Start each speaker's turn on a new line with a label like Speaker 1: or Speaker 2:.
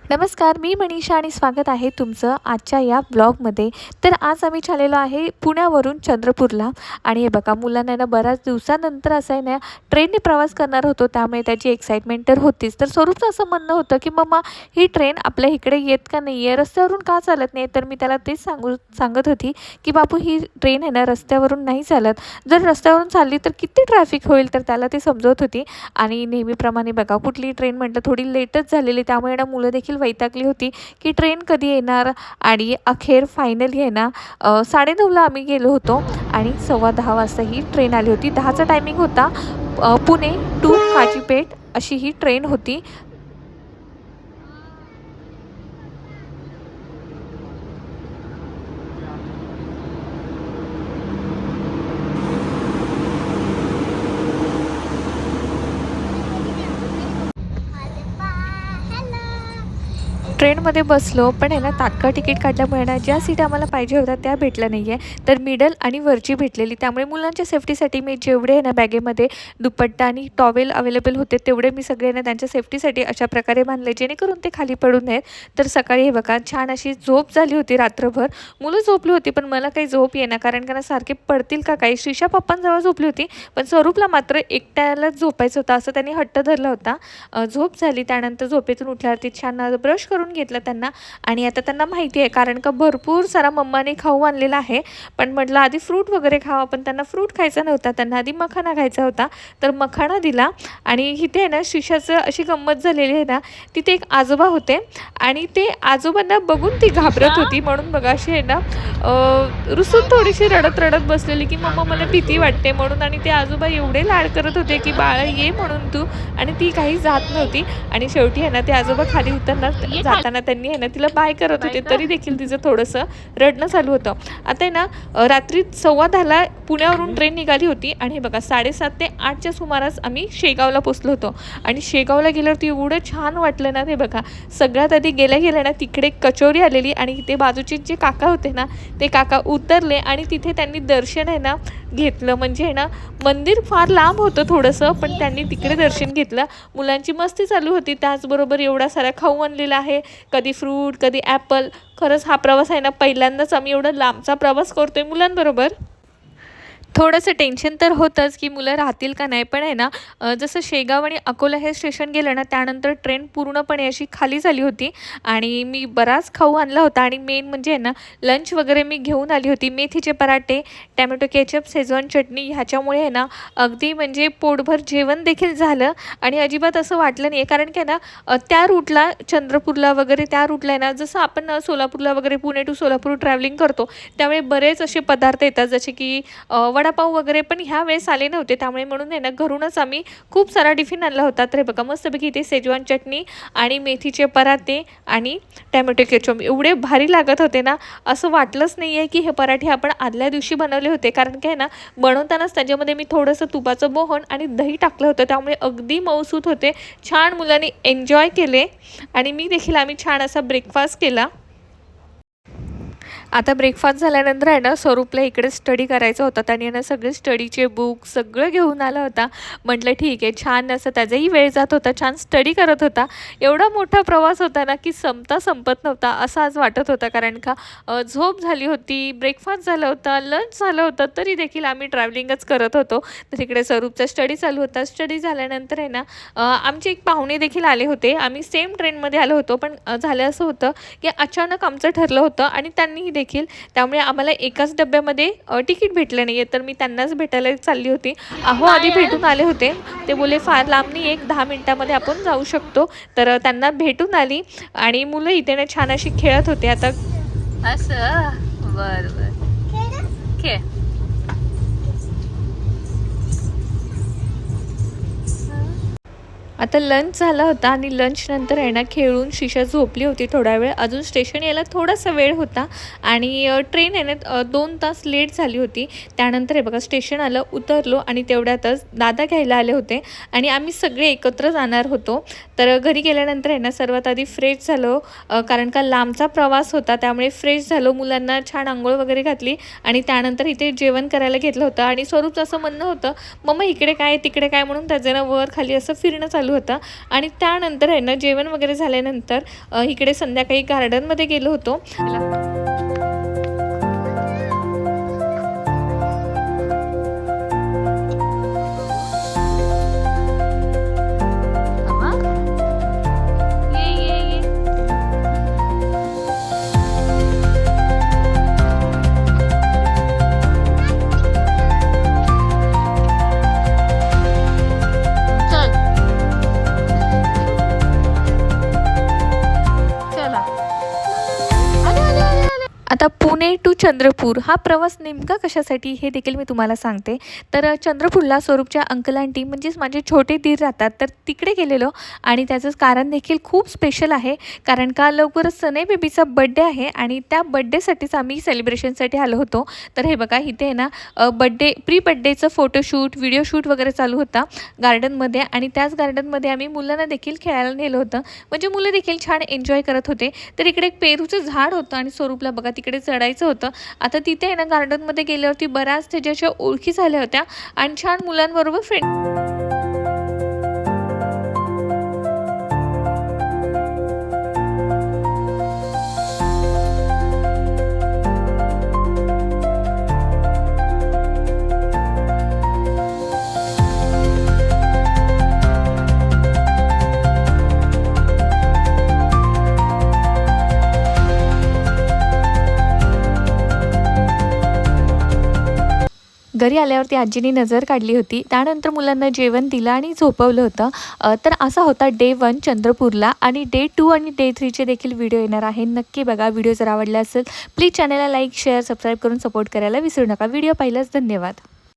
Speaker 1: नमस्कार, मी मनीषा आणि स्वागत आहे तुमचं आजच्या या ब्लॉगमध्ये. तर आज आम्ही चाललेलो आहे पुण्यावरून चंद्रपूरला आणि हे बघा मुलांना ना बऱ्याच दिवसानंतर असं आहे ना ट्रेनने प्रवास करणार होतो, त्यामुळे त्याची एक्साइटमेंट तर होतीच. तर स्वरूपचं असं म्हणणं होतं की मम्मा ही ट्रेन आपल्या इकडे येत का नाही आहे, रस्त्यावरून का चालत नाही. तर मी त्याला तेच सांगत होती की बापू ही ट्रेन आहे ना रस्त्यावरून नाही चालत, जर रस्त्यावरून चालली तर किती ट्रॅफिक होईल. तर त्याला ते समजवत होती आणि नेहमीप्रमाणे बघा कुठली ट्रेन म्हटलं थोडी लेटच झालेली, त्यामुळे ना मुलं देखील वैतागली होती की ट्रेन कधी येणार. आणि अखेर फायनली आहे ना 9:30ला आम्ही गेलो होतो आणि 10:15 वाजता ही ट्रेन आली होती. 10चा टायमिंग होता. पुणे टू काजीपेठ अशी ही ट्रेन होती. ट्रेनमध्ये बसलो, पण आहे ना तात्काळ तिकीट काढल्यामुळे ना ज्या सीट आम्हाला पाहिजे होत्या त्या भेटल्या नाही आहे, तर मिडल आणि वरची भेटलेली. त्यामुळे मुलांच्या सेफ्टीसाठी मी जेवढे आहे ना बॅगेमध्ये दुपट्टा आणि टॉवेल अवेलेबल होते तेवढे मी सगळे ना त्यांच्या सेफ्टीसाठी अशा प्रकारे बांधले, जेणेकरून ते खाली पडू नयेत. तर सकाळी हे बघा छान अशी झोप झाली होती रात्रभर. मुलं झोपली होती पण मला काही झोप येईना, कारण का ना सारखे पडतील का काही. श्रीषा पप्पांजवळ झोपली होती, पण स्वरूपला मात्र एकट्यालाच झोपायचं होतं, असं त्यांनी हट्ट धरला होता. झोप झाली. त्यानंतर झोपेतून उठल्यावरती छान ब्रश करून घेतलं त्यांना. आणि आता त्यांना माहिती आहे, कारण का भरपूर सारा मम्माने खाऊ आणलेला आहे, पण म्हटलं आधी फ्रूट वगैरे खावा, पण त्यांना फ्रूट खायचा नव्हता, त्यांना आधी मखाना खायचा होता. तर मखाना दिला. आणि इथे आहे ना शिशाचं अशी गंमत झालेली आहे ना, तिथे एक आजोबा होते आणि ते आजोबांना बघून ती घाबरत होती, म्हणून बघा अशी आहे ना रुसून थोडीशी रडत रडत बसलेली की मम्मा मला भीती वाटते म्हणून. आणि ते आजोबा एवढे लाड करत होते की बाळा ये म्हणून तू, आणि ती काही जात नव्हती. आणि शेवटी आहे ना ते आजोबा खाली उतरणार जाताना त्यांनी आहे ना तिला बाय करत होते, तरी देखील तिचं थोडंसं रडणं चालू होतं. आता आहे ना रात्री 10:15ला पुण्यावरून ट्रेन निघाली होती आणि हे बघा 7:30 ते 8च्या सुमारास आम्ही शेगावला पोचलो होतो. आणि शेगावला गेल्यावरती एवढं छान वाटलं ना. ते बघा सगळ्यात आधी गेल्या गेल्या ना तिकडे कचोरी आलेली आणि इथे बाजूचे जे काका होते ना ते काका उतरले आणि तिथे त्यांनी दर्शन आहे ना घेतलं. म्हणजे आहे ना मंदिर फार लांब होतं थोडंसं, पण त्यांनी तिकडे दर्शन घेतलं. मुलांची मस्ती चालू होती, त्याचबरोबर एवढा सारा खाऊ आणलेला आहे, कधी फ्रूट कधी ॲपल. खरंच हा प्रवास आहे ना पहिल्यांदाच आम्ही एवढा लांबचा प्रवास करतोय मुलांबरोबर. थोडंसं टेन्शन तर होतंच की मुलं राहतील का नाही, पण आहे ना जसं शेगाव आणि अकोला हे स्टेशन गेलं ना त्यानंतर ट्रेन पूर्णपणे अशी खाली झाली होती. आणि मी बराच खाऊ आणला होता आणि मेन म्हणजे आहे ना लंच वगैरे मी घेऊन आली होती. मेथीचे पराठे, टॅमॅटो केचप, शेजवान चटणी, ह्याच्यामुळे आहे ना अगदी म्हणजे पोटभर जेवण देखील झालं. आणि अजिबात असं वाटलं नाही आहे, कारण की आहे ना त्या रूटला चंद्रपूरला वगैरे त्या रूटला आहे ना जसं आपण सोलापूरला वगैरे पुणे टू सोलापूर ट्रॅव्हलिंग करतो त्यावेळी बरेच असे पदार्थ येतात, जसे की वडापाव वगैरे, पण ह्या वेळेस आले नव्हते. त्यामुळे म्हणून आहे ना घरूनच आम्ही खूप सारा टिफिन आणला होता. तर हे बघा मस्तपैकी इथे शेजवान चटणी आणि मेथीचे पराठे आणि टॅमॅटो केचप एवढे भारी लागत होते ना, असं वाटलंच नाही आहे की हे पराठे आपण आदल्या दिवशी बनवले होते. कारण काय ना बनवतानाच त्याच्यामध्ये मी थोडंसं तुपाचं मोहन आणि दही टाकलं होतं, त्यामुळे अगदी मऊसूत होते. छान मुलांनी एन्जॉय केले आणि मी देखील आम्ही छान असा ब्रेकफास्ट केला. आता ब्रेकफास्ट झाल्यानंतर आहे ना स्वरूपला इकडे स्टडी करायचा होता, त्याने ना सगळे स्टडीचे बुक सगळं घेऊन आला होता. म्हटलं ठीक आहे, छान असं त्याचाही वेळ जात होता, छान स्टडी करत होता. एवढा मोठा प्रवास होता ना की संपत नव्हता असं आज वाटत होता, कारण का झोप झाली होती, ब्रेकफास्ट झाला होता, लंच झालं होतं, तरी देखील आम्ही ट्रॅव्हलिंगच करत होतो. तर इकडे स्वरूपचा स्टडी चालू होता. स्टडी झाल्यानंतर आहे ना आमचे एक पाहुणे देखील आले होते. आम्ही सेम ट्रेनमध्ये आलो होतो, पण झालं असं होतं की अचानक आमचं ठरलं होतं आणि त्यांनीही देखील, त्यामुळे आम्हाला एकाच डब्यामध्ये तिकीट भेटलं नाही आहे. तर मी त्यांनाच भेटायला चालली होती. आधी भेटून आले होते, ते बोलले फार लांब नाही, 1-10 मिनटामध्ये आपण जाऊ शकतो. तर त्यांना भेटून आली आणि मुलं इथे ना छान अशी खेळत होते. आता
Speaker 2: असं बर बर खेळ.
Speaker 1: आता लंच झाला होता आणि लंचनंतर आहे ना खेळून शिशा झोपली होती थोडा वेळ. अजून स्टेशन यायला थोडासा वेळ होता आणि ट्रेन आहे ना 2 तास लेट झाली होती. त्यानंतर हे बघा स्टेशन आलं, उतरलो आणि तेवढ्यातच दादा घ्यायला आले होते आणि आम्ही सगळे एकत्र जाणार होतो. तर घरी गेल्यानंतर आहे ना सर्वात आधी फ्रेश झालो, कारण का लांबचा प्रवास होता, त्यामुळे फ्रेश झालो. मुलांना छान आंघोळ वगैरे घातली आणि त्यानंतर इथे जेवण करायला घेतलं होतं. आणि स्वरूपचं असं म्हणणं होतं मम्मा इकडे काय तिकडे काय, म्हणून त्याचं वर खाली असं फिरणं चालू चालू होतं. आणि त्यानंतर आहे ना जेवण वगैरे झाल्यानंतर इकडे संध्याकाळी गार्डनमध्ये गेलो होतो. आता पुणे टू चंद्रपूर हा प्रवास नेमका कशासाठी हे देखील मी तुम्हाला सांगते. तर चंद्रपूरला स्वरूपच्या अंकल आंटी म्हणजेच माझे छोटे दीर राहतात, तर तिकडे गेलेलो. आणि त्याचं कारण देखील खूप स्पेशल आहे, कारण का लवकरच सने बेबीचा बड्डे आहे आणि त्या बड्डेसाठीच आम्ही सेलिब्रेशनसाठी आलो होतो. तर हे बघा इथे आहे ना प्री बड्डेचं फोटोशूट व्हिडिओ शूट वगैरे चालू होता गार्डनमध्ये. आणि त्याच गार्डनमध्ये आम्ही मुलांना देखील खेळायला नेलं होतं, म्हणजे मुलं देखील छान एन्जॉय करत होते. तर इकडे एक पेरूचं झाड होतं आणि स्वरूपला बघा तिकडे चढायचं होतं. आता तिथे आहे ना गार्डनमध्ये गेल्यावरती बऱ्याच त्याच्या ओळखी झाल्या होत्या आणि छान मुलांबरोबर फ्रेंड. घरी आल्यावरती आजीने नजर काढली होती. त्यानंतर मुलांना जेवण दिलं आणि झोपवलं होतं. तर असा होता डे 1 चंद्रपूरला. आणि डे 2 आणि डे 3चे देखील व्हिडिओ येणार आहे. नक्की बघा. व्हिडिओ जर आवडला असेल प्लीज चॅनलला लाईक शेअर सबस्क्राईब करून सपोर्ट करायला विसरू नका. व्हिडिओ पाहिल्यास धन्यवाद.